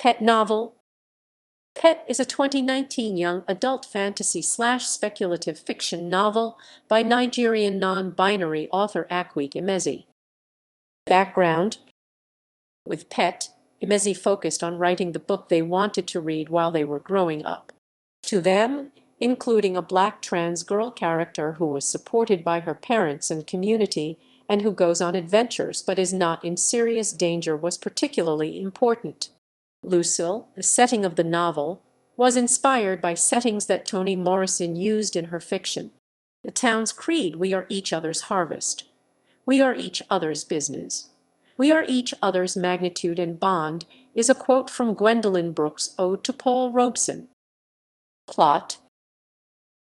Pet novel. Pet is a 2019 young adult fantasy/speculative fiction novel by Nigerian non-binary author Akwaeke Emezi. Background: with Pet, Emezi focused on writing the book they wanted to read while they were growing up. To them, including a black trans girl character who was supported by her parents and community and who goes on adventures but is not in serious danger, was particularly important. Lucille, the setting of the novel, was inspired by settings that Toni Morrison used in her fiction. The town's creed, "We are each other's harvest. We are each other's business. We are each other's magnitude and bond," is a quote from Gwendolyn Brooks' Ode to Paul Robeson. Plot: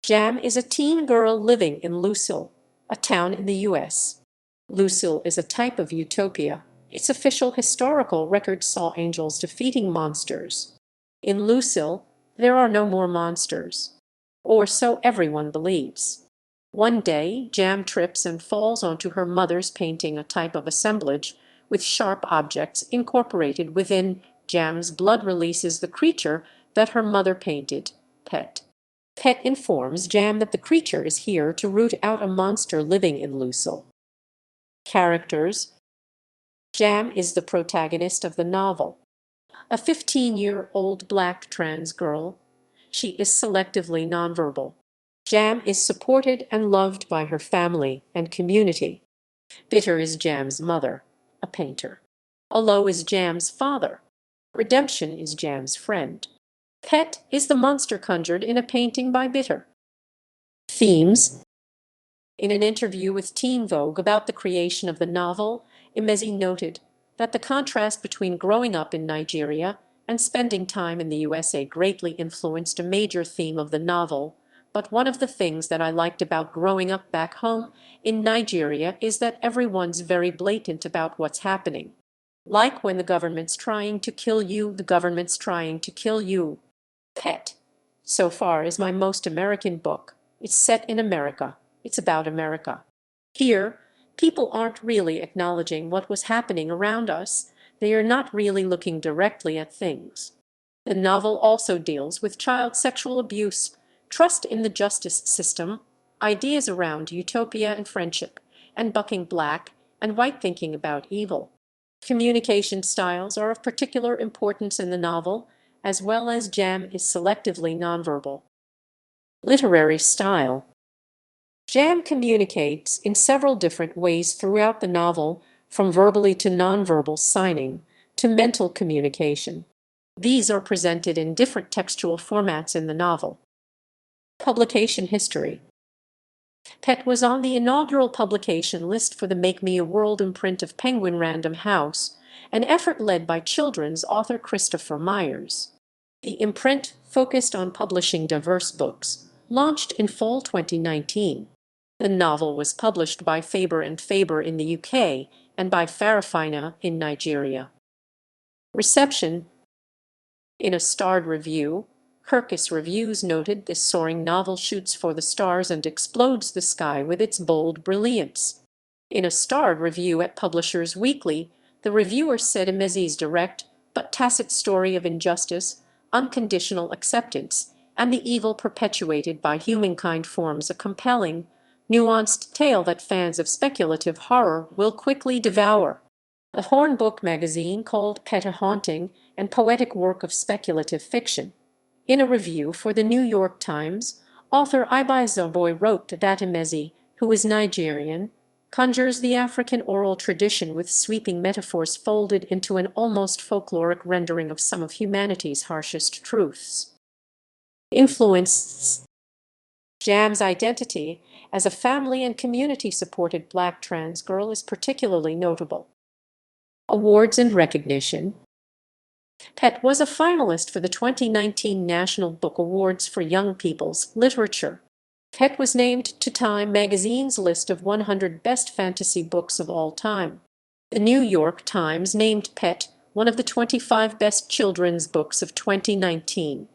Jam is a teen girl living in Lucille, a town in the U.S. Lucille is a type of utopia. Its official historical record saw angels defeating monsters. In Lucille, there are no more monsters. Or so everyone believes. One day, Jam trips and falls onto her mother's painting, a type of assemblage with sharp objects incorporated within. Jam's blood releases the creature that her mother painted, Pet. Pet informs Jam that the creature is here to root out a monster living in Lucille. Characters: Jam is the protagonist of the novel. A 15-year-old black trans girl, she is selectively nonverbal. Jam is supported and loved by her family and community. Bitter is Jam's mother, a painter. Alo is Jam's father. Redemption is Jam's friend. Pet is the monster conjured in a painting by Bitter. Themes: in an interview with Teen Vogue about the creation of the novel, Emezi noted that the contrast between growing up in Nigeria and spending time in the USA greatly influenced a major theme of the novel. But one of the things that I liked about growing up back home in Nigeria is that everyone's very blatant about what's happening. Like when the government's trying to kill you, the government's trying to kill you. Pet, so far, is my most American book. It's set in America. It's about America. Here, people aren't really acknowledging what was happening around us. They are not really looking directly at things. The novel also deals with child sexual abuse, trust in the justice system, ideas around utopia and friendship, and bucking black and white thinking about evil. Communication styles are of particular importance in the novel, as well as Jam is selectively nonverbal. Literary style: Jam communicates in several different ways throughout the novel, from verbally to nonverbal signing to mental communication. These are presented in different textual formats in the novel. Publication history: Pet was on the inaugural publication list for the Make Me a World imprint of Penguin Random House, an effort led by children's author Christopher Myers. The imprint focused on publishing diverse books, launched in fall 2019. The novel was published by Faber and Faber in the UK and by Farafina in Nigeria. Reception: in a starred review, Kirkus Reviews noted this soaring novel shoots for the stars and explodes the sky with its bold brilliance. In a starred review at Publishers Weekly, the reviewer said Emezi's direct but tacit story of injustice, unconditional acceptance, and the evil perpetuated by humankind forms a compelling, nuanced tale that fans of speculative horror will quickly devour. The Horn Book magazine called Pet a haunting and poetic work of speculative fiction. In a review for the New York Times, author Ibai wrote that Emezi, who is Nigerian, conjures the African oral tradition with sweeping metaphors folded into an almost folkloric rendering of some of humanity's harshest truths. Influence: Jam's identity as a family and community-supported black trans girl is particularly notable. Awards and recognition: Pet was a finalist for the 2019 National Book Awards for Young People's Literature. Pet was named to Time magazine's list of 100 best fantasy books of all time. The New York Times named Pet one of the 25 best children's books of 2019.